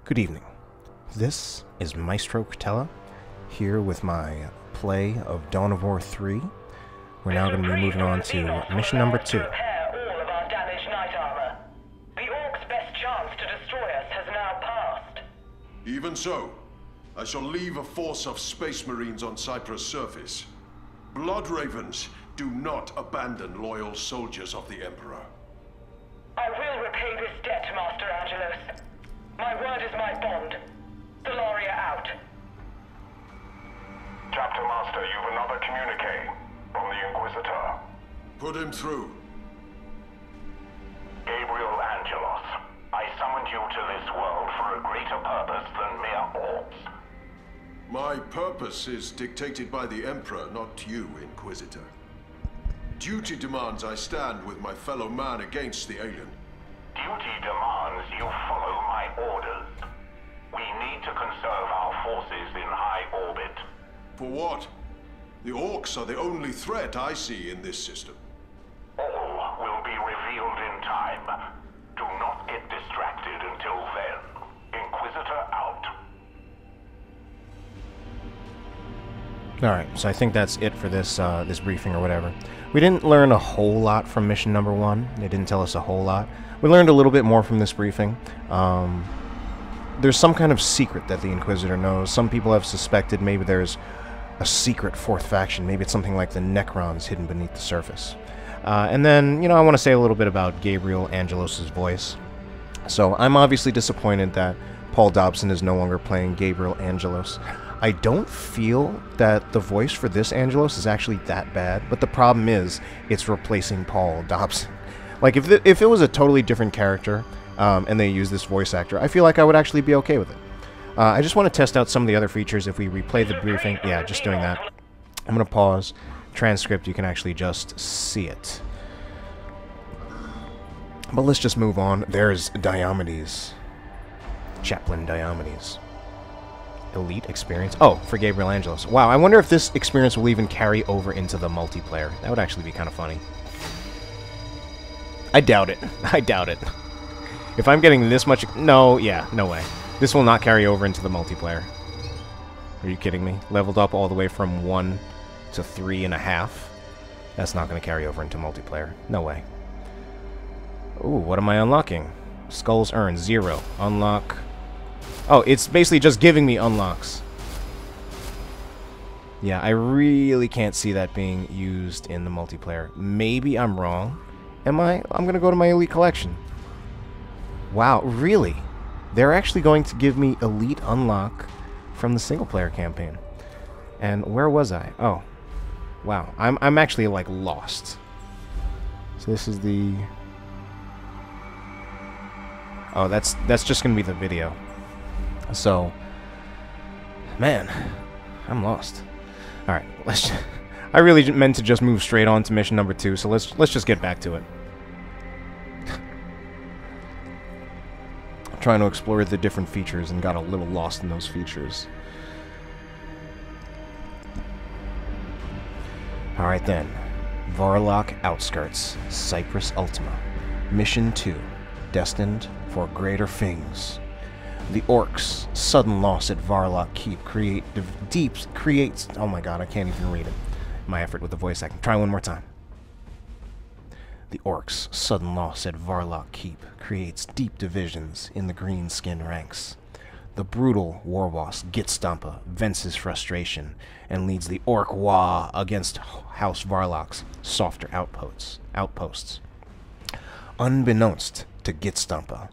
Good evening. This is Maestro here with my play of Dawn of War 3. We're now going to be moving on to mission number 2. Repair all of our damaged knight armor. The Orcs' best chance to destroy us has now passed. Even so, I shall leave a force of space marines on Cyprus' surface. Blood Ravens do not abandon loyal soldiers of the Emperor. I will repay this debt, Master Angelos. My word is my bond. Delaria out. Chapter Master, you've another communique from the Inquisitor. Put him through. Gabriel Angelos, I summoned you to this world for a greater purpose than mere orcs. My purpose is dictated by the Emperor, not you, Inquisitor. Duty demands I stand with my fellow man against the alien. Duty demands you follow my orders. We need to conserve our forces in high orbit. For what? The Orcs are the only threat I see in this system. All will be revealed in time. Do not get distracted until then. Inquisitor out. Alright, so I think that's it for this this briefing or whatever. We didn't learn a whole lot from mission number 1. They didn't tell us a whole lot. We learned a little bit more from this briefing. There's some kind of secret that the Inquisitor knows. Some people have suspected maybe there's a secret fourth faction. Maybe it's something like the Necrons hidden beneath the surface. And then, I want to say a little bit about Gabriel Angelos' voice. So, I'm obviously disappointed that Paul Dobson is no longer playing Gabriel Angelos. I don't feel that the voice for this Angelos is actually that bad, but the problem is, it's replacing Paul Dobson. Like, if it was a totally different character, and they use this voice actor, I feel like I would actually be okay with it. I just want to test out some of the other features if we replay the briefing. Yeah, just doing that. I'm going to pause. Transcript, you can actually just see it. But let's just move on. There's Diomedes. Chaplain Diomedes. Elite experience. Oh, for Gabriel Angelos. Wow, I wonder if this experience will even carry over into the multiplayer. That would actually be kind of funny. I doubt it. I doubt it. If I'm getting this much... No, yeah, no way. This will not carry over into the multiplayer. Are you kidding me? Leveled up all the way from 1 to 3.5? That's not going to carry over into multiplayer. No way. Ooh, what am I unlocking? Skulls earned, 0. Unlock... Oh, it's basically just giving me unlocks. Yeah, I really can't see that being used in the multiplayer. Maybe I'm wrong. Am I? I'm going to go to my Elite Collection. Wow, really? They're actually going to give me Elite Unlock from the single-player campaign. And where was I? Oh. Wow. I'm actually, like, lost. So this is the... Oh, that's just going to be the video. So... Man. I'm lost. Alright, let's... I really meant to just move straight on to mission number 2, so let's just get back to it. I'm trying to explore the different features and got a little lost in those features. Alright then. Varlock Outskirts, Cyprus Ultima. Mission 2. Destined for greater Fings. The Orcs' sudden loss at Varlock Keep creates... Oh my god, I can't even read it. My effort with the voice acting. Try one more time. The Orcs' sudden loss at Varlock Keep creates deep divisions in the green-skinned ranks. The brutal Warboss Gitstompa vents his frustration and leads the Orc Wa against House Varlock's softer outposts. Unbeknownst to Gitstompa,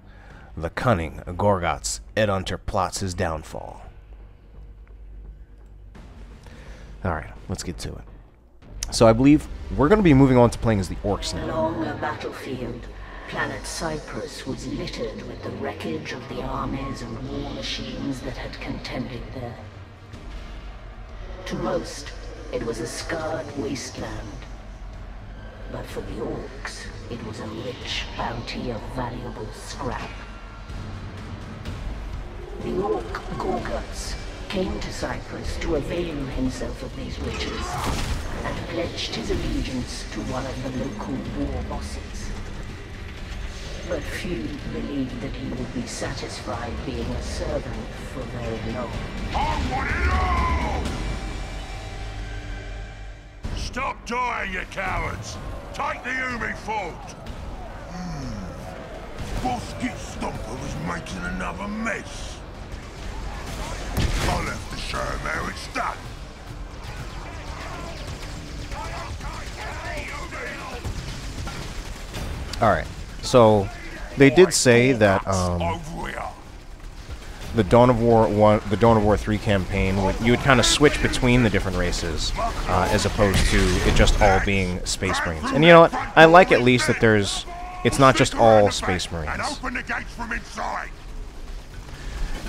the cunning Gorgutz Ead Unter plots his downfall. Alright, let's get to it. So I believe we're going to be moving on to playing as the Orcs now. Along a battlefield, planet Cyprus was littered with the wreckage of the armies and war machines that had contended there. To most, it was a scarred wasteland. But for the Orcs, it was a rich bounty of valuable scrap. The Orc Gorgutz came to Cyprus to avail himself of these riches, and pledged his allegiance to one of the local war bosses. But few believed that he would be satisfied being a servant for very long. I want it all! Stop dying, you cowards! Take the Umi fort! Boss Gitstompa was making another mess. I'll have to show him how it's done. Alright, so they did say that Over here. the Dawn of War 3 campaign, you would kind of switch between the different races, as opposed to it just all being Space Marines. And you know what? I like at least that it's not just all Space Marines. And open the gates from inside.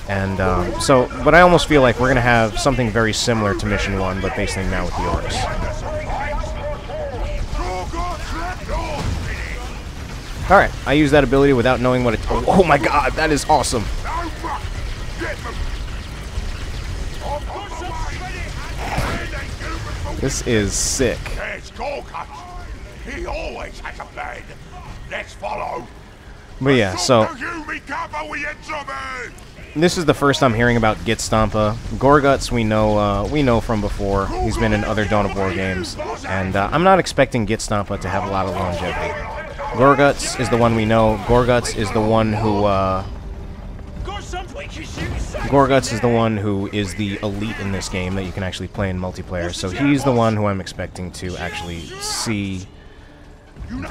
And but I almost feel like we're gonna have something very similar to Mission 1, but basically now with the Orcs. Alright, I use that ability without knowing what it... Oh my god, that is awesome! This is sick. There's Gorgutz. He always has a plan. Let's follow. But yeah, so... This is the first I'm hearing about Gitstompa. Gorgutz we know from before. He's been in other Dawn of War games. And I'm not expecting Gitstompa to have a lot of longevity. Gorgutz is the one we know. Gorgutz is the one who is the elite in this game that you can actually play in multiplayer. So he's the one who I'm expecting to actually see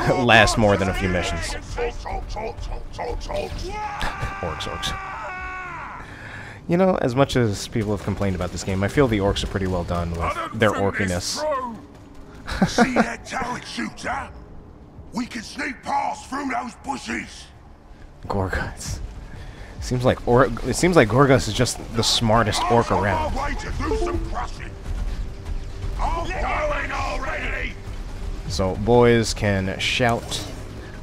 last more than a few missions. Orcs. You know, as much as people have complained about this game, I feel the orcs are pretty well done with their orkiness. See that turret shooter? We can sneak past through those bushes. Gorgutz. Seems like Gorgutz is just the smartest orc around. So boys can shout.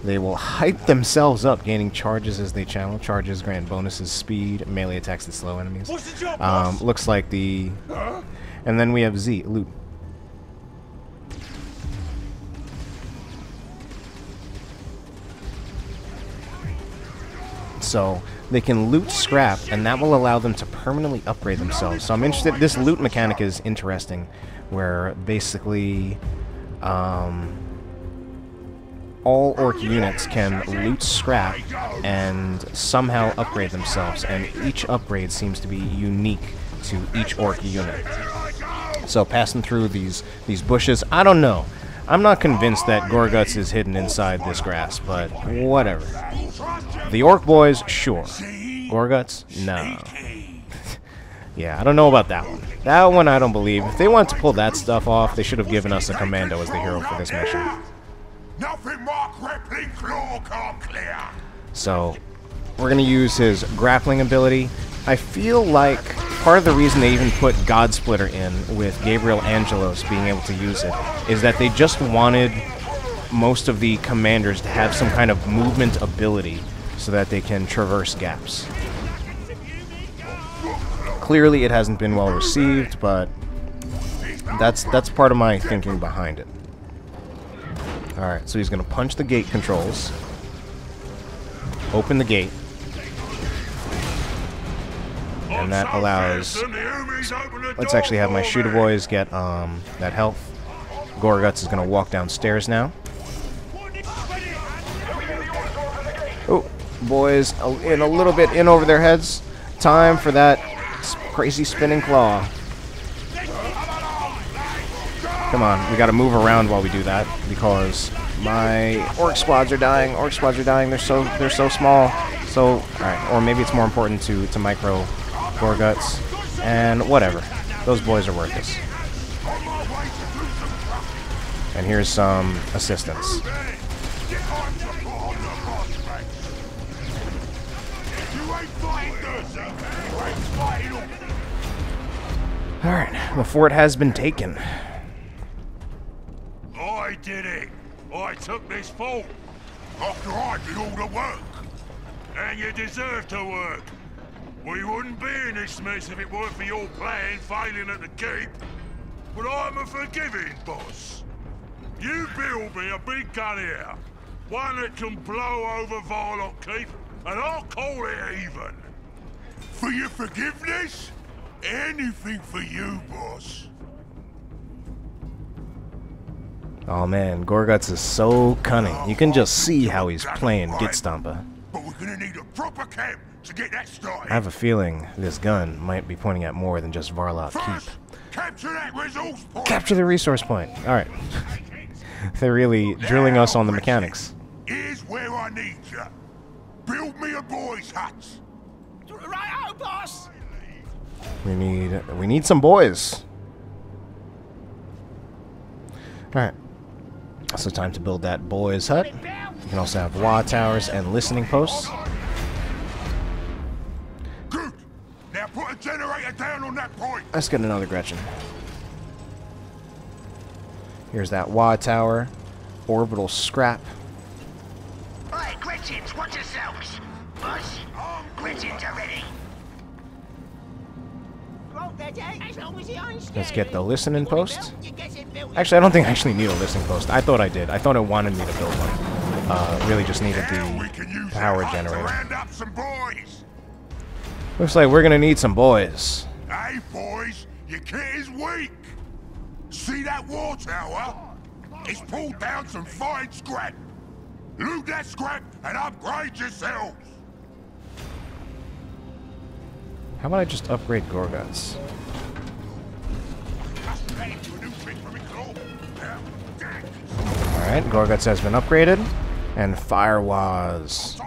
They will hype themselves up, gaining charges as they channel. Charges grant bonuses, speed, melee attacks that slow enemies. Looks like the... And then we have Z, loot. So they can loot scrap, and that will allow them to permanently upgrade themselves. So I'm interested. This loot mechanic is interesting, where basically all orc units can loot scrap and somehow upgrade themselves, and each upgrade seems to be unique to each orc unit. So passing through these bushes, I don't know. I'm not convinced that Gorgutz is hidden inside this grass, but whatever. The orc boys, sure. Gorgutz, no. Yeah, I don't know about that one. That one I don't believe. If they wanted to pull that stuff off, they should have given us a commando as the hero for this mission. So, we're going to use his grappling ability. I feel like part of the reason they even put Godsplitter in with Gabriel Angelos being able to use it is that they just wanted most of the commanders to have some kind of movement ability so that they can traverse gaps. Clearly it hasn't been well received, but that's part of my thinking behind it. Alright, so he's going to punch the gate controls, open the gate, and that allows... Let's actually have my shooter boys get that health. Gorgutz is going to walk downstairs now. Oh, boys, in a little bit in over their heads. Time for that crazy spinning claw. Come on, we got to move around while we do that because my orc squads are dying. Orc squads are dying. They're so small. So, all right, or maybe it's more important to micro Gorgutz, and whatever. Those boys are worthless. And here's some assistance. Alright, the fort has been taken. I did it. I took this fort. After I did all the work. And you deserve to work. We wouldn't be in this mess if it weren't for your plan failing at the keep. But I'm a forgiving boss. You build me a big gun here. One that can blow over Varlock Keep, and I'll call it even. For your forgiveness? Anything for you, boss. Oh man, Gorgutz is so cunning. You can just see how he's playing Gitstompa. But we're gonna need a proper camp to get that started. I have a feeling this gun might be pointing at more than just Varlock First, Keep. capture that resource point. Capture the resource point. Alright. They're really drilling us on the mechanics. Here's where I need you. Build me a boys' hut. Right-o, boss! We need some boys. Alright. So time to build that boys' hut. You can also have wah towers and listening posts. Good. Now put a generator down on that point. Let's get another Gretchen. Here's that wah tower. Orbital scrap. Hey, Gretchens, watch yourselves! Boss, Gretchens are ready. Let's get the listening post. Actually, I don't think I actually need a listening post. I thought I did. I thought it wanted me to build one. Really just needed the power generator. Looks like we're gonna need some boys. Hey, boys, your kit is weak. See that war tower? It's pulled down some fine scrap. Loot that scrap and upgrade yourselves. How about I just upgrade Gorgutz? Alright, Gorgutz has been upgraded. And Firewaz.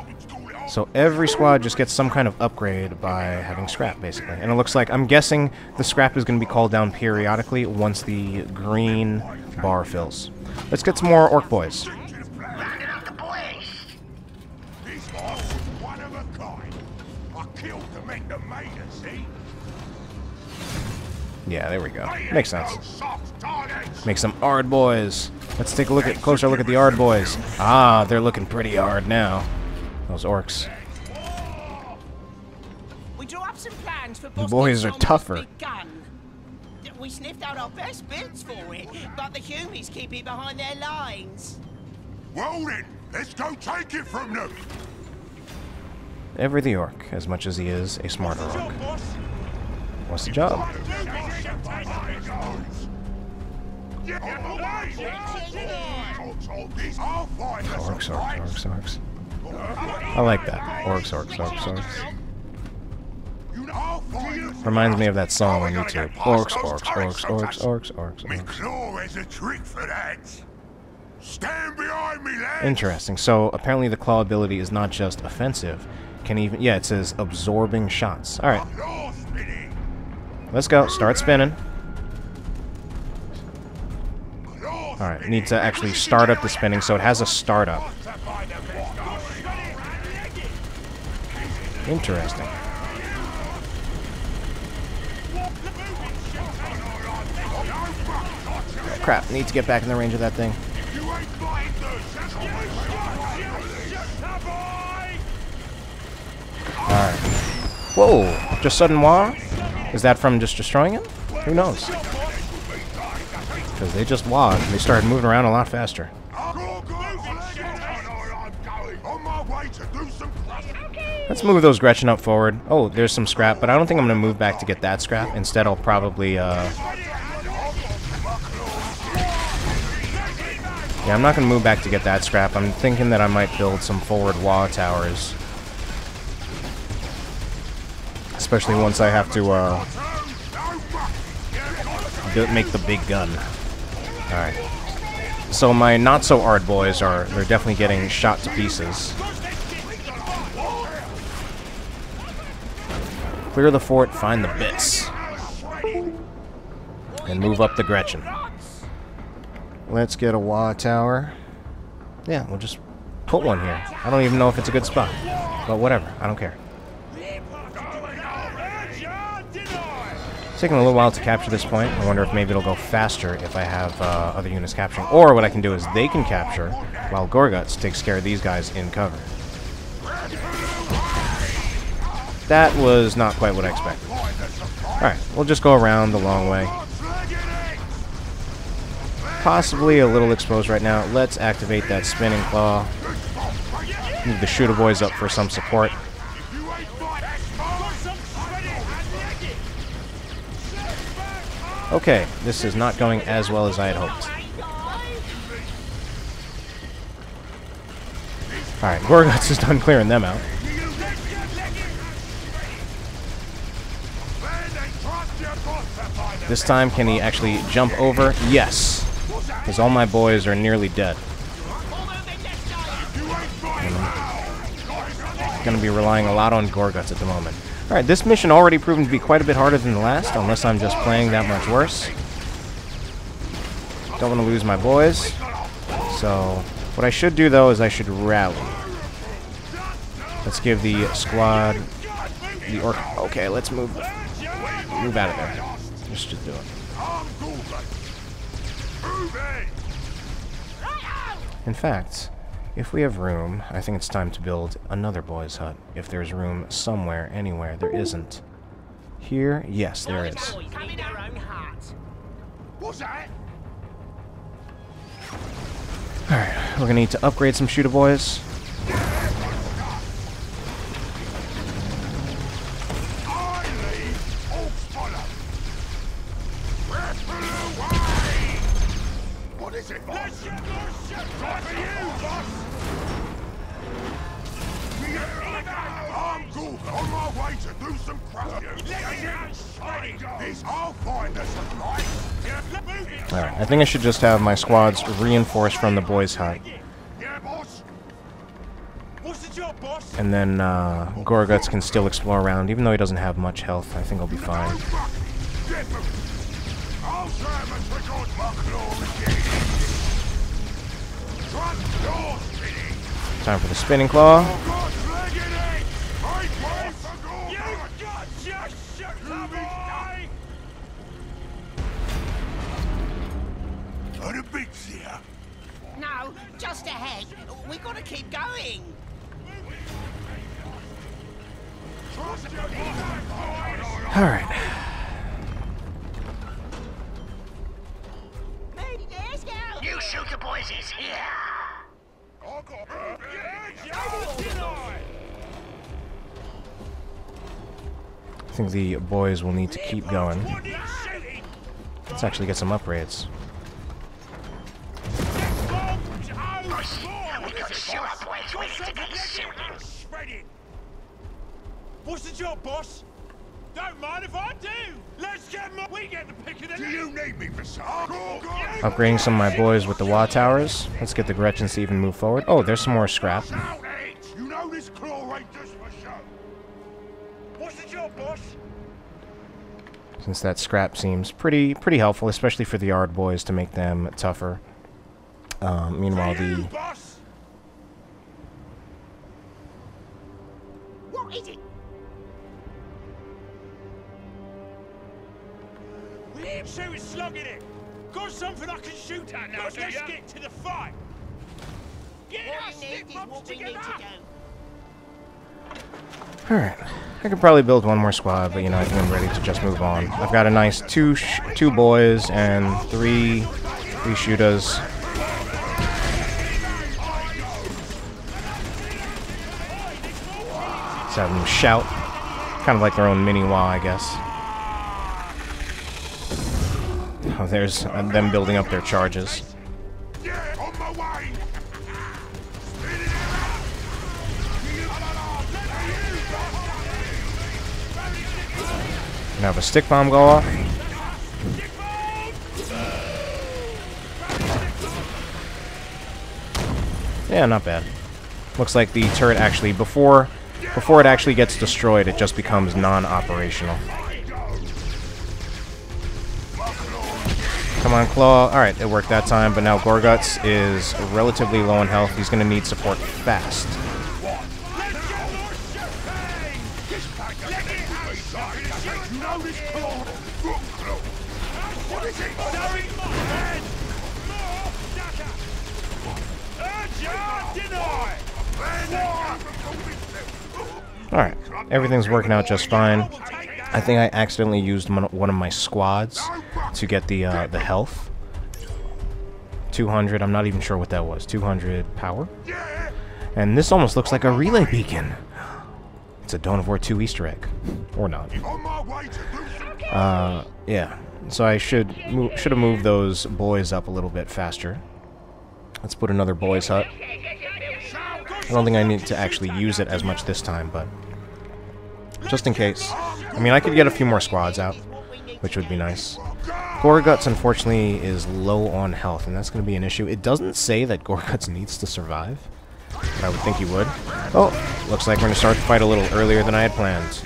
So every squad just gets some kind of upgrade by having scrap, basically. And it looks like, I'm guessing the scrap is going to be called down periodically once the green bar fills. Let's get some more orc boys. Rounding up the boys! These boys one of a kind. I killed to make them made it, see? Yeah, there we go. Makes sense. Make some Ard boys. Let's take a closer look at the Ard boys. Ah, they're looking pretty hard now. Those orcs. We drew up some plans for The boys are tougher. We sniffed out our best bits for it, but the Humies keep it behind their lines. Well then, let's go take it from them. Ever the orc, as much as he is a smarter orc. What's the job? Orcs. I like that. Orcs. Reminds me of that song on YouTube. Orcs. My claw has a trick for that. Stand behind me, lads. Interesting. So apparently the claw ability is not just offensive. Can even it says absorbing shots. All right. Let's go. Start spinning. All right. Need to actually start up the spinning so it has a startup. Interesting. Oh, crap. Need to get back in the range of that thing. Alright. Whoa! Just sudden wah? Is that from just destroying him? Who knows? Because they just wah. They started moving around a lot faster. Let's move those Gretchen up forward. Oh, there's some scrap, but I don't think I'm going to move back to get that scrap. Instead, I'll probably, Yeah, I'm not going to move back to get that scrap. I'm thinking that I might build some forward wall towers. Especially once I have to, make the big gun. Alright. So my not-so-ard boys they're definitely getting shot to pieces. Clear the fort, find the bits. And move up the Gretchen. Let's get a wah tower. Yeah, we'll just put one here. I don't even know if it's a good spot. But whatever, I don't care. It's taking a little while to capture this point. I wonder if maybe it'll go faster if I have other units capturing. Or what I can do is they can capture while Gorgutz takes care of these guys in cover. That was not quite what I expected. Alright, we'll just go around the long way. possibly a little exposed right now. Let's activate that spinning claw. Move the shooter boys up for some support. Okay, this is not going as well as I had hoped. Alright, Gorgutz is done clearing them out. This time, can he actually jump over? Yes! Because all my boys are nearly dead. Going to be relying a lot on Gorgutz at the moment. Alright, this mission already proven to be quite a bit harder than the last, unless I'm just playing that much worse. Don't want to lose my boys. So, what I should do, though, is I should rally. Let's give the squad the orc. Okay, let's move out of there. Just do it. In fact, if we have room, I think it's time to build another boys' hut. If there's room somewhere, anywhere, there isn't. Here, yes, there is. Alright, we're gonna need to upgrade some shooter boys. Alright, I think I should just have my squads reinforced from the boys' hut. And then Gorgutz can still explore around, even though he doesn't have much health. I think he'll be fine. Time for the spinning claw. No, just ahead. We gotta keep going. All right. You shoot the boys is here. I think the boys will need to keep going. Let's actually get some upgrades. What's the job, boss? Don't mind if I do. Let's get more. We get the pick of the. Do you need me for something? Upgrading some of my boys with the Wa Towers. Let's get the Gretchen to even move forward. Oh, there's some more scrap. You know this claw ain't just for show. What's the job, boss? Since that scrap seems pretty helpful, especially for the Yard boys to make them tougher. Meanwhile, the What is it? We ain't shooting slugging it. Got something I can shoot at now, let's get to the fight. Get us together. Alright. I could probably build one more squad, but you know, I think I'm ready to just move on. I've got a nice two boys and three shooters. Let's have them shout. Kind of like their own mini-wah, I guess. Oh, there's them building up their charges. Have a stick bomb go off. Yeah, not bad. Looks like the turret actually, before it actually gets destroyed, it just becomes non-operational. Come on, Claw. Alright, it worked that time, but now Gorgutz is relatively low in health. He's going to need support fast. Alright, everything's working out just fine. I think I accidentally used one of my squads to get the health. 200. I'm not even sure what that was. 200 power? And this almost looks like a relay beacon. It's a Dawn of War 2 Easter egg. Or not. Yeah. So I should have moved those boys up a little bit faster. Let's put another boys hut. I don't think I need to actually use it as much this time, but just in case. I mean, I could get a few more squads out, which would be nice. Gorgutz, unfortunately, is low on health, and that's going to be an issue. It doesn't say that Gorgutz needs to survive, but I would think he would. Oh, looks like we're going to start the fight a little earlier than I had planned.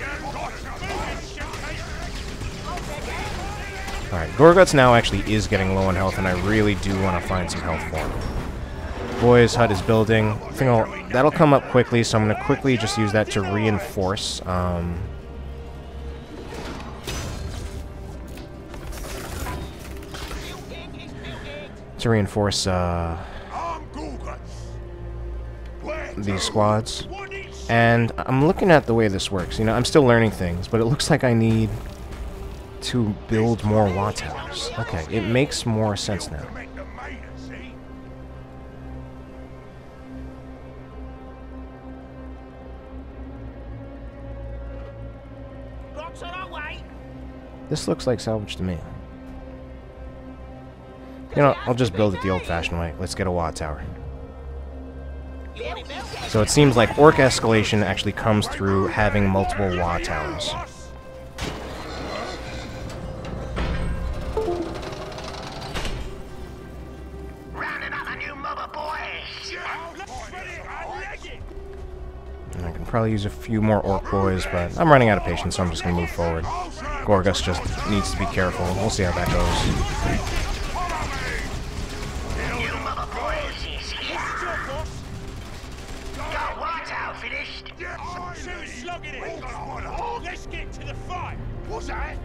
Alright, Gorgutz now actually is getting low on health, and I really do want to find some health for him. Boys' hut is building. I think that'll come up quickly, so I'm going to quickly just use that to reinforce. These squads. And I'm looking at the way this works. You know, I'm still learning things, but it looks like I need to build more watt towers. Okay, it makes more sense now. This looks like salvage to me. You know, I'll just build it the old-fashioned way. Let's get a watt tower. So it seems like orc escalation actually comes through having multiple watt towers. And I can probably use a few more orc boys, but I'm running out of patience, so I'm just going to move forward. Gorgutz just needs to be careful. We'll see how that goes. Let's get to the fight. What's that?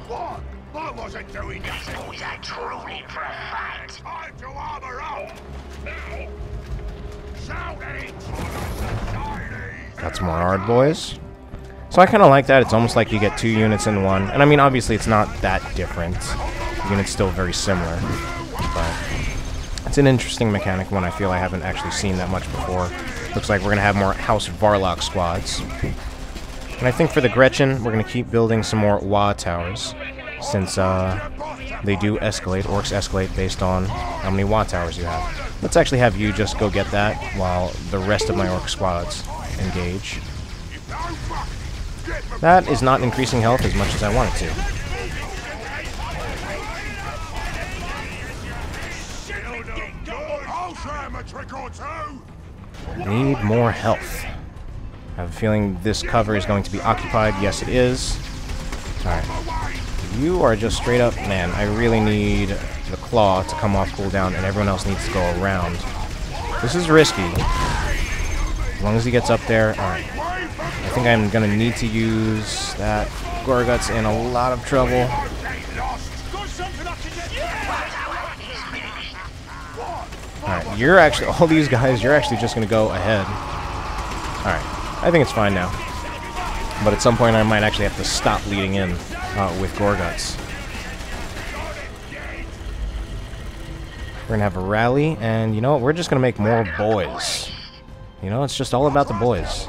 What? I wasn't doing nothing. Was I drooling for a fight? Time to armor up. Shout at it. Got some more hard boys. So I kind of like that. It's almost like you get 2 units in one. And I mean, obviously, it's not that different. The unit's still very similar. But it's an interesting mechanic, one I feel I haven't actually seen that much before. Looks like we're going to have more House Varlock squads. And I think for the Gretchen, we're going to keep building some more Wa towers, since they do escalate. Orcs escalate based on how many Wa towers you have. Let's actually have you just go get that while the rest of my orc squads engage. That is not increasing health as much as I want it to. Need more health. I have a feeling this cover is going to be occupied. Yes, it is. Alright. You are just straight up... Man, I really need the claw to come off cooldown, and everyone else needs to go around. This is risky. As long as he gets up there... Alright. I think I'm going to need to use that. Gorgutz in a lot of trouble. Alright, you're actually... All these guys, you're actually just going to go ahead. Alright, I think it's fine now. But at some point I might actually have to stop leading in with Gorgutz. We're going to have a rally, and you know what? We're just going to make more boys. You know, it's just all about the boys.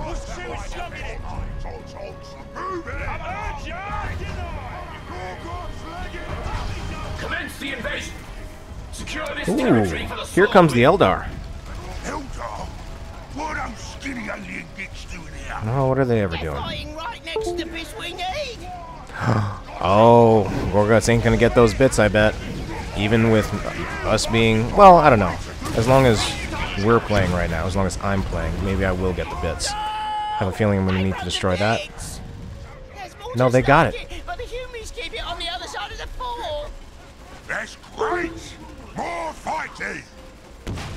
Ooh, here comes the Eldar. Oh, what are they ever doing? Oh, Gorgutz ain't gonna get those bits, I bet. Even with us being... Well, I don't know. As long as we're playing right now, as long as I'm playing, maybe I will get the bits. I have a feeling I'm gonna need to destroy that. No, they got it. But the humans keep it on the other side of the fort. That's great! More fighting!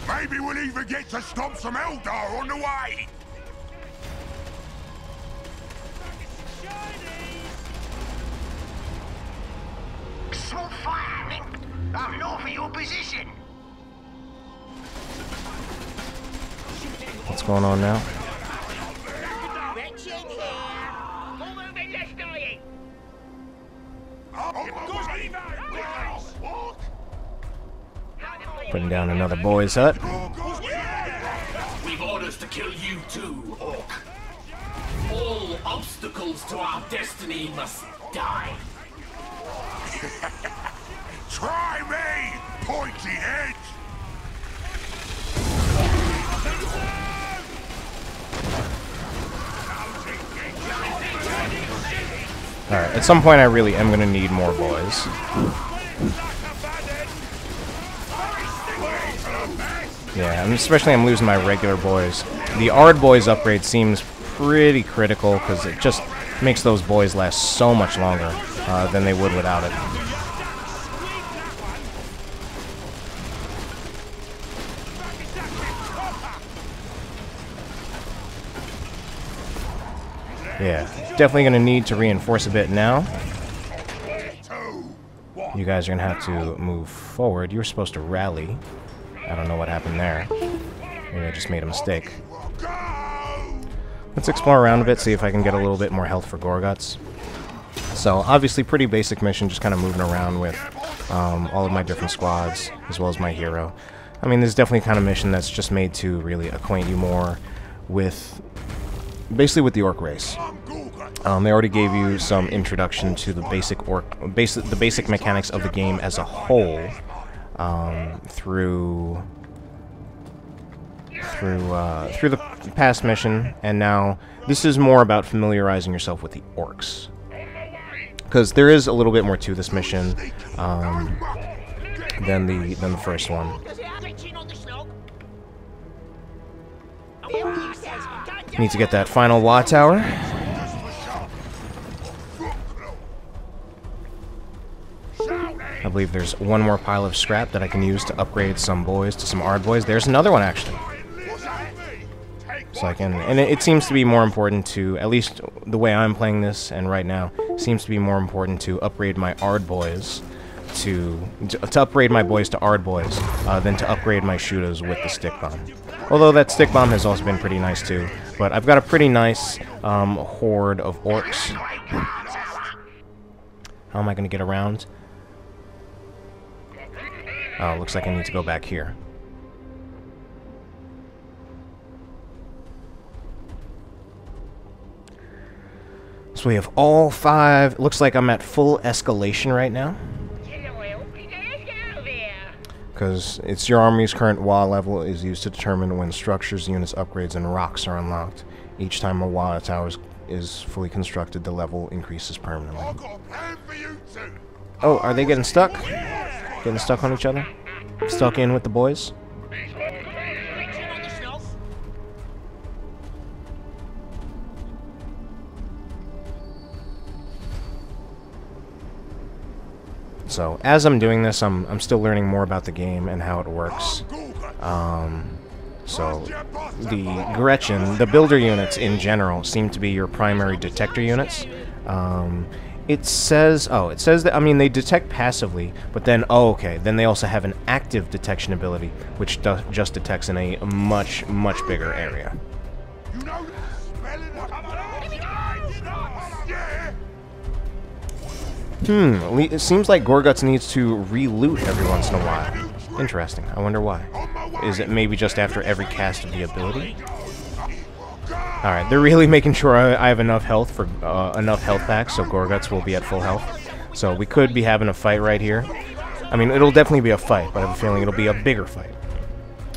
Maybe we'll even get to stomp some Eldar on the way! Small fire happening up north of your position. What's going on now? Putting down another boy's hut. We've orders to kill you too, Orc. All obstacles to our destiny must die. Try me, pointy head! Alright, at some point I really am going to need more boys. Yeah, and especially I'm losing my regular boys. The Ard boys upgrade seems pretty critical because it just makes those boys last so much longer than they would without it. Yeah, definitely going to need to reinforce a bit now. You guys are going to have to move forward. You were supposed to rally. I don't know what happened there. Maybe I just made a mistake. Let's explore around a bit, see if I can get a little bit more health for Gorgutz. So, obviously pretty basic mission, just kind of moving around with all of my different squads, as well as my hero. I mean, this is definitely the kind of mission that's just made to really acquaint you more with, basically with the Orc race. They already gave you some introduction to the basic mechanics of the game as a whole through the past mission, and now this is more about familiarizing yourself with the Orcs, because there is a little bit more to this mission than the first one. Need to get that final Wa tower. I believe there's one more pile of scrap that I can use to upgrade some boys to some Ard boys. There's another one, actually. So I can, and it seems to be more important to, at least the way I'm playing this, and right now, seems to be more important to upgrade my Ard boys to upgrade my boys to Ard boys than to upgrade my shooters with the stick bomb. Although that stick bomb has also been pretty nice too. But I've got a pretty nice horde of Orcs. How am I going to get around? Oh, looks like I need to go back here. So we have all 5. Looks like I'm at full escalation right now. Because it's your army's current Wa level is used to determine when structures, units, upgrades, and rocks are unlocked. Each time a Wa tower is fully constructed, the level increases permanently. Oh, are they getting stuck? Getting stuck on each other? Stuck in with the boys? So, as I'm doing this, I'm still learning more about the game and how it works. So, the Gretchen, the builder units in general, seem to be your primary detector units. It says that, I mean, they detect passively, but then, then they also have an active detection ability, which just detects in a much, much bigger area. It seems like Gorgutz needs to re-loot every once in a while. Interesting. I wonder why. Is it maybe just after every cast of the ability? Alright, they're really making sure I have enough health for enough health packs, so Gorgutz will be at full health. So we could be having a fight right here. I mean, it'll definitely be a fight, but I have a feeling it'll be a bigger fight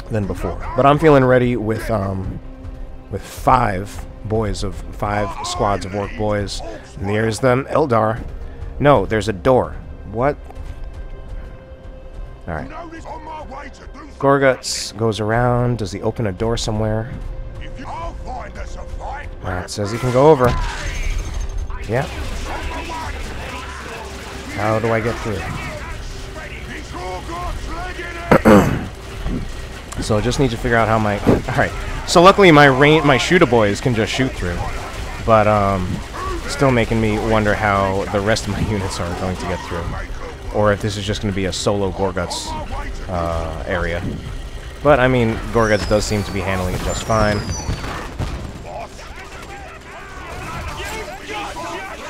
than before. But I'm feeling ready with 5 squads of Orc boys. And there's them, Eldar. No, there's a door. What? Alright. Gorgutz goes around. Does he open a door somewhere? Alright, says he can go over. Yeah. How do I get through? So I just need to figure out how my... Alright. So luckily my shooter boys can just shoot through. But, still making me wonder how the rest of my units are going to get through. Or if this is just going to be a solo Gorgutz area. But, I mean, Gorgutz does seem to be handling it just fine.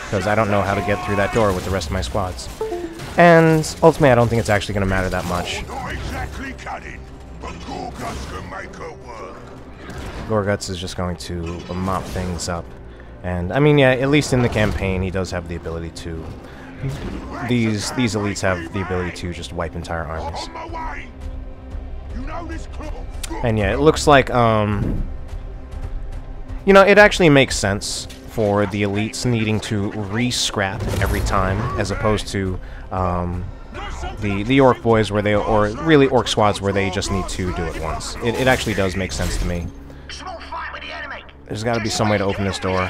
Because I don't know how to get through that door with the rest of my squads. And, ultimately, I don't think it's actually going to matter that much. exactly cunning, but Gorgutz can make her work. Gorgutz is just going to mop things up. And, I mean, yeah, at least in the campaign, he does have the ability to... These elites have the ability to just wipe entire armies. On my way. You know this club. And yeah, it looks like, you know, it actually makes sense for the elites needing to re-scrap every time, as opposed to, the orc boys where they, or really orc squads where they just need to do it once. It actually does make sense to me. There's got to be some way to open this door.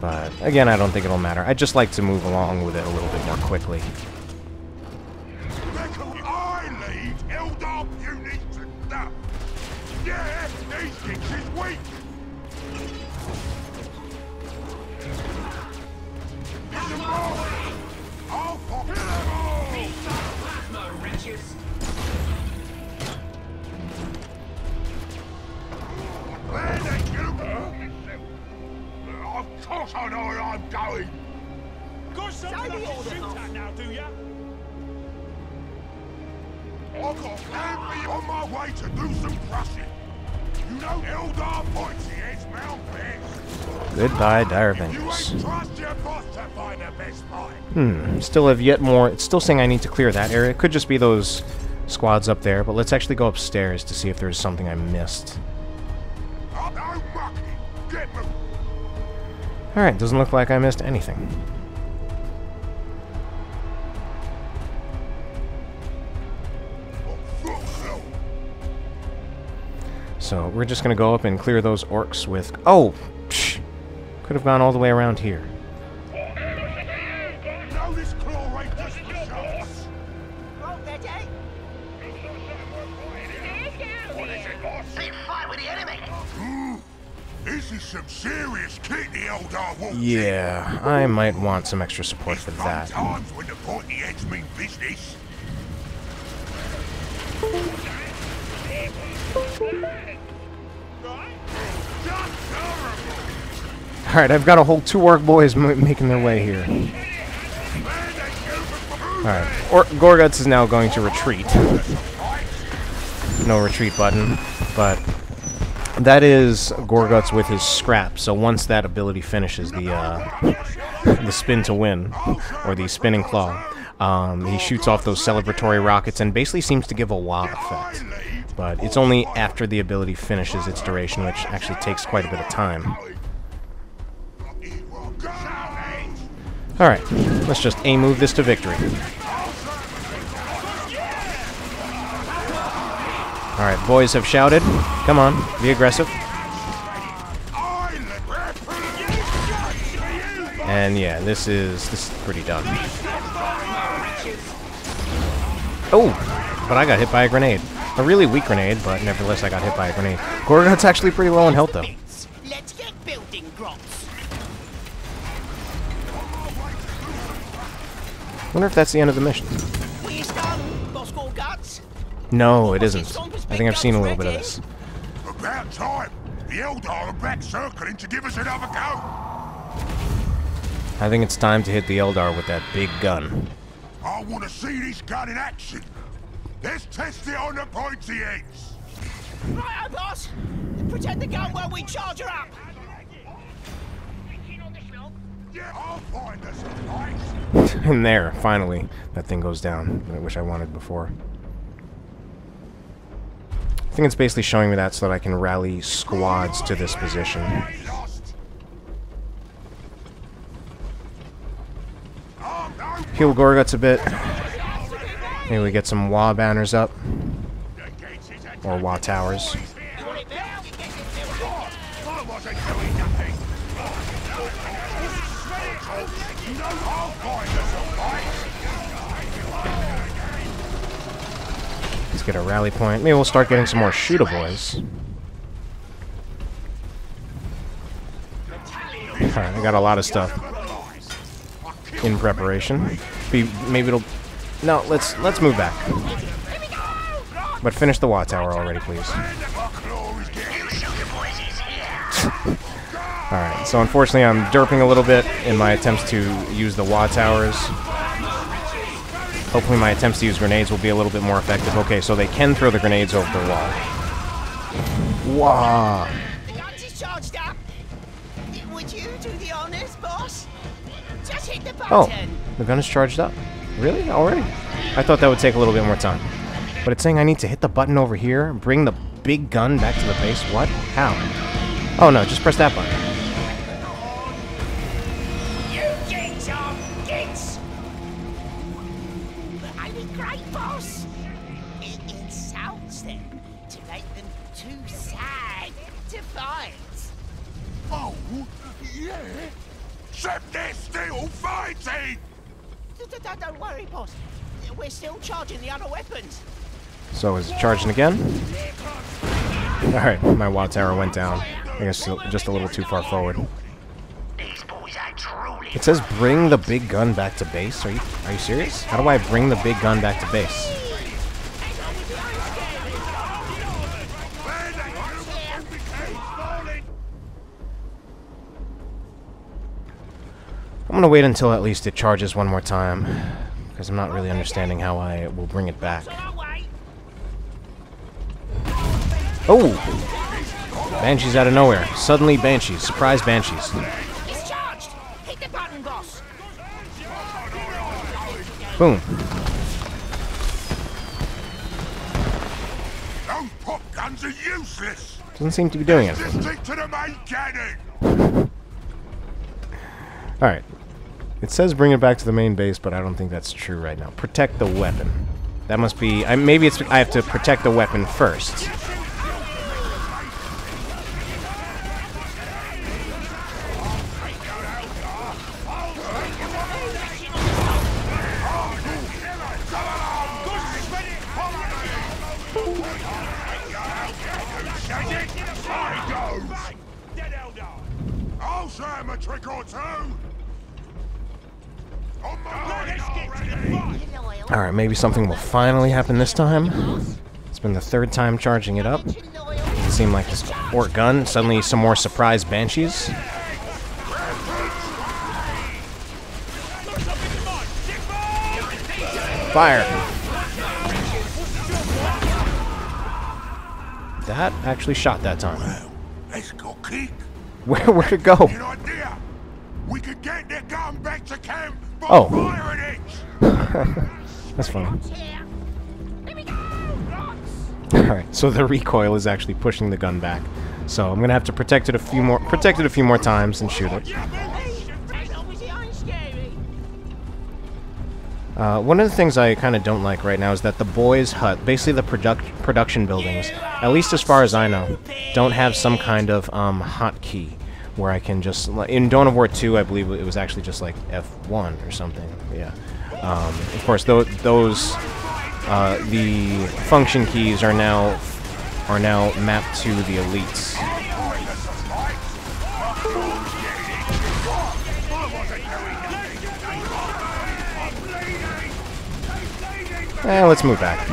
But, again, I don't think it'll matter. I'd just like to move along with it a little bit more quickly. Of course I know where I'm going. Got something I can shoot at now, do ya? I've got family on my way to do some crushing. You know Eldar points the edge mount best. Goodbye, Dire You Avengers. ain't trust your boss to find the best fight. Still have yet more. It's still saying I need to clear that area. It could just be those squads up there, but let's actually go upstairs to see if there's something I missed. Oh, no mucky. Get me. Alright, doesn't look like I missed anything. So, we're just gonna go up and clear those orcs with... Oh! Psh! Could have gone all the way around here. Know this claw rate just for shots. Oh, ready? What is it, boss? Big fight with the enemy. This is some serious kit the Eldar wants. Yeah, I might want some extra support for that. Times when the pointy heads mean business. Alright, I've got a whole 2 orc boys making their way here. Alright, Gorgutz is now going to retreat. No retreat button, but that is Gorgutz with his scrap, so once that ability finishes, the spin to win, or the spinning claw, he shoots off those celebratory rockets and basically seems to give a wow effect. But it's only after the ability finishes its duration, which actually takes quite a bit of time. Alright, let's just A-move this to victory. Alright, boys have shouted. Come on, be aggressive. And yeah, this is pretty done. Oh, but I got hit by a grenade. A really weak grenade, but nevertheless I got hit by a grenade. Gorgut's actually pretty low in health though. Let's get building grots. Wonder if that's the end of the mission. We start, Boss Gorgutz. No, it isn't. I think I've seen a little bit of this. About time. The Eldar are back circling to give us another go. I think it's time to hit the Eldar with that big gun. I want to see this gun in action. Let's test it on the pointy heads. Right, boss. Protect the gun while we charge her up. Yeah, I'll find us a place. And there, finally, that thing goes down, which I wanted before. I think it's basically showing me that so that I can rally squads to this position. Heal Gorgutz a bit. Maybe we get some Wa banners up. Or Wa towers. Let's get a rally point. Maybe we'll start getting some more shooter boys. Alright, I got a lot of stuff in preparation. Maybe it'll... No, let's move back. But finish the Wa tower already, please. Alright, so unfortunately I'm derping a little bit in my attempts to use the Wa towers. Hopefully my attempts to use grenades will be a little bit more effective. Okay, so they can throw the grenades over the wall. Wow. The guns is charged up. Would you do the honors, boss? Just hit the button. Oh, the gun is charged up. Really? Already? I thought that would take a little bit more time. But it's saying I need to hit the button over here, bring the big gun back to the base. What? How? Oh no, just press that button. You get some gits. Ain't it great, boss? It insults them to make them too sad to fight. Oh, yeah. Except they're still fighting! Don't worry, boss. We're still charging the other weapons. So is it charging again? Alright, my WoW tower went down. I guess just a little too far forward. It says bring the big gun back to base? Are you serious? How do I bring the big gun back to base? I'm gonna wait until at least it charges one more time, because I'm not really understanding how I will bring it back. Oh! Banshees out of nowhere. Suddenly Banshees. Surprise Banshees. It's charged. Hit the button, boss. Boom. Those pop guns are useless! Doesn't seem to be doing Just anything. stick to the main cannon! Alright. It says bring it back to the main base, but I don't think that's true right now. Protect the weapon. That must be... maybe it's I have to protect the weapon first. I'll show him a trick or two! Alright, maybe something will finally happen this time. It's been the third time charging it up. Doesn't seem like this orc gun. Suddenly some more surprise Banshees. Fire! That actually shot that time. Well, let's go kick. Where'd it go? An idea! We could get the gun back to camp by Oh. firing it! That's funny. Alright, so the recoil is actually pushing the gun back. So I'm gonna have to protect it a few more times and shoot it. One of the things I kind of don't like right now is that the boys' hut, basically the production buildings, at least as far as I know, don't have some kind of hotkey where I can just... In Dawn of War 2, I believe it was actually just like F1 or something. Yeah. Of course, the function keys are now mapped to the elites. Let's move back.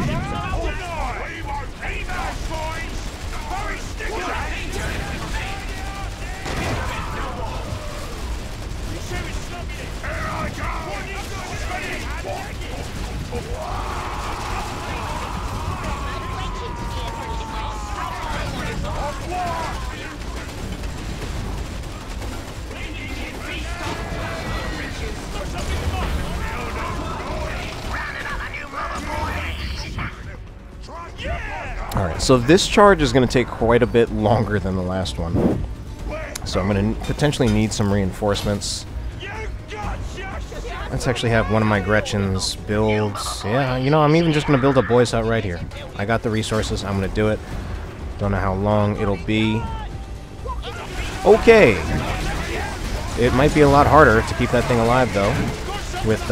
Alright, so this charge is going to take quite a bit longer than the last one. So I'm going to potentially need some reinforcements. Let's actually have one of my Gretchen's builds. Yeah, you know, I'm even just going to build a boys' hut right here. I got the resources, I'm going to do it. Don't know how long it'll be. Okay! It might be a lot harder to keep that thing alive, though. With,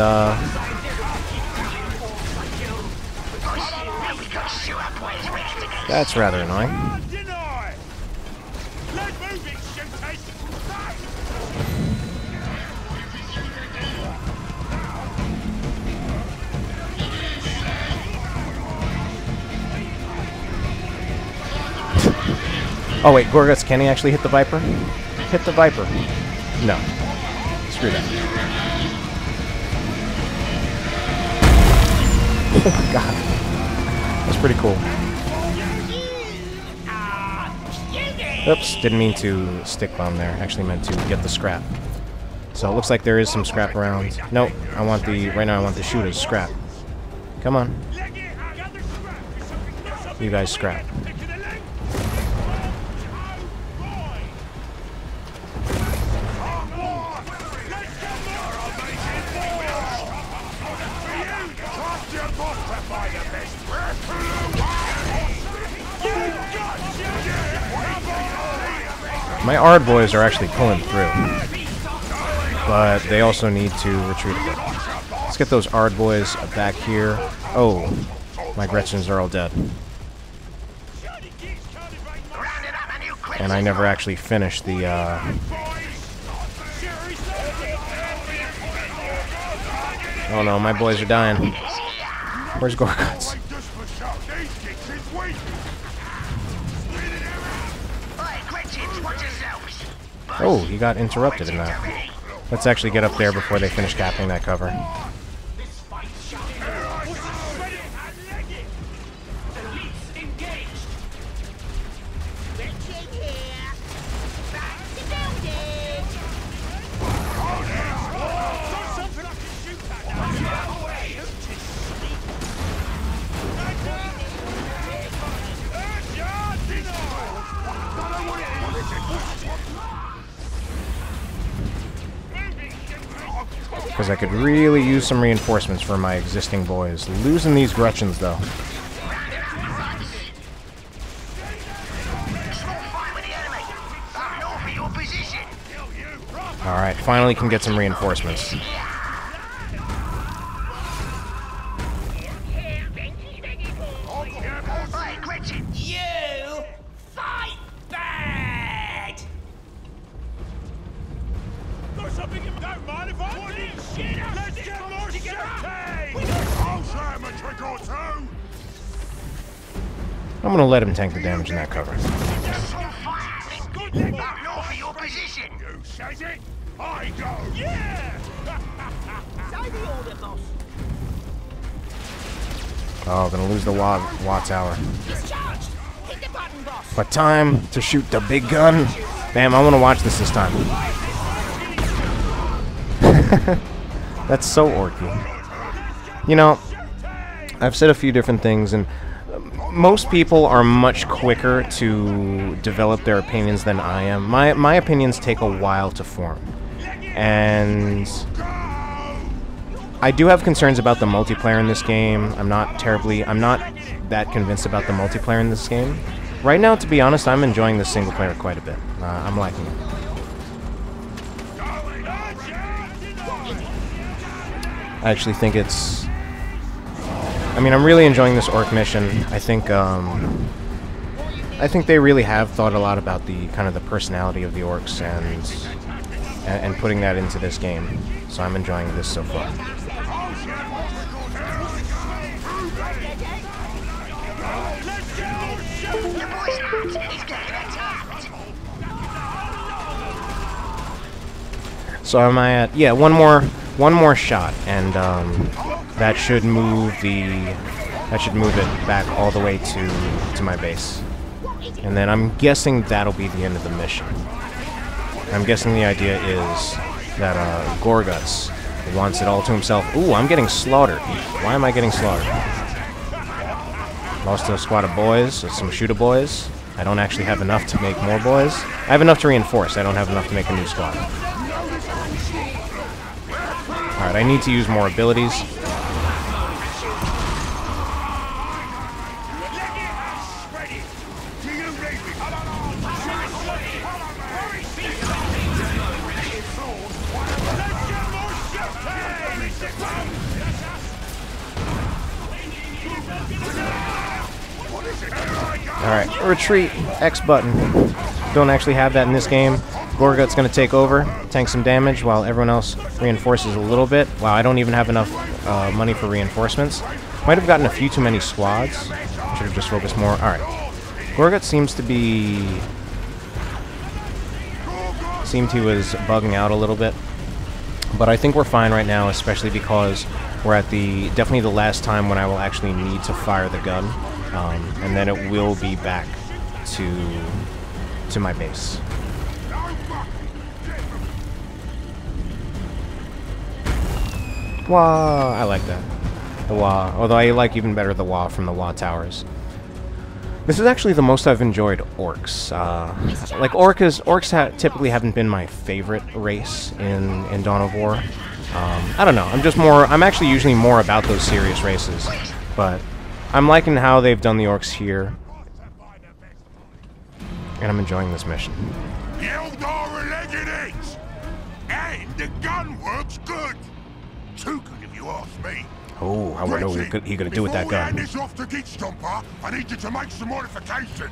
That's rather annoying. Oh wait, Gorgutz, can he actually hit the Viper? Hit the Viper. No. Screw that. Oh god. That's pretty cool. Oops, didn't mean to stick bomb there. Actually meant to get the scrap. So it looks like there is some scrap around. Nope, I want the, right now I want the shooters scrap. Come on. You guys scrap. My Ard boys are actually pulling through, but they also need to retreat a bit. Let's get those Ard boys back here. Oh, my Gretchens are all dead. And I never actually finished the, Oh no, my boys are dying. Where's Gorgutz? Oh, he got interrupted in that. Let's actually get up there before they finish capping that cover. Because I could really use some reinforcements for my existing boys. Losing these Gretchens, though. Alright, finally can get some reinforcements. I'm gonna let him tank the damage in that cover. Oh, gonna lose the Wa tower. But time to shoot the big gun. Damn, I wanna watch this time. That's so orky. You know, I've said a few different things, and most people are much quicker to develop their opinions than I am. My opinions take a while to form. And I do have concerns about the multiplayer in this game. I'm not that convinced about the multiplayer in this game. Right now, to be honest, I'm enjoying the single player quite a bit. I'm liking it. I actually think it's... I mean, I'm really enjoying this Orc mission. I think they really have thought a lot about the kind of the personality of the Orcs and putting that into this game. So I'm enjoying this so far. So am I at... Yeah, one more shot, and that should move it back all the way to my base. And then I'm guessing that'll be the end of the mission. I'm guessing the idea is that Gorgutz wants it all to himself. Ooh, I'm getting slaughtered. Why am I getting slaughtered? Lost a squad of boys, some shooter boys. I don't actually have enough to make more boys. I have enough to reinforce. I don't have enough to make a new squad. Alright, I need to use more abilities. Alright, retreat, X button. Don't actually have that in this game. Gorgut's gonna take over, tank some damage, while everyone else reinforces a little bit. Wow, I don't even have enough money for reinforcements. Might have gotten a few too many squads. Should have just focused more. Alright. Gorgutz seemed he was bugging out a little bit. But I think we're fine right now, especially because we're at definitely the last time when I will actually need to fire the gun, and then it will be back to my base. Wah! I like that. The wah. Although I like even better the wah from the wah towers. This is actually the most I've enjoyed orcs. Like orcs typically haven't been my favorite race in Dawn of War. I don't know. I'm actually usually more about those serious races, but I'm liking how they've done the orcs here, and I'm enjoying this mission. The Eldar alleged eggs, and the gun works good. Too good if you ask me. Oh, I wonder what he gonna do with that gun. Before we hand this off to Gitstompa, I need you to make some modifications.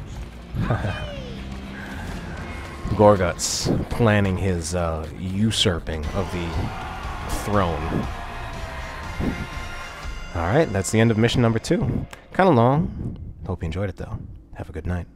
Gorgutz planning his usurping of the throne. Alright, that's the end of mission number 2. Kind of long. Hope you enjoyed it, though. Have a good night.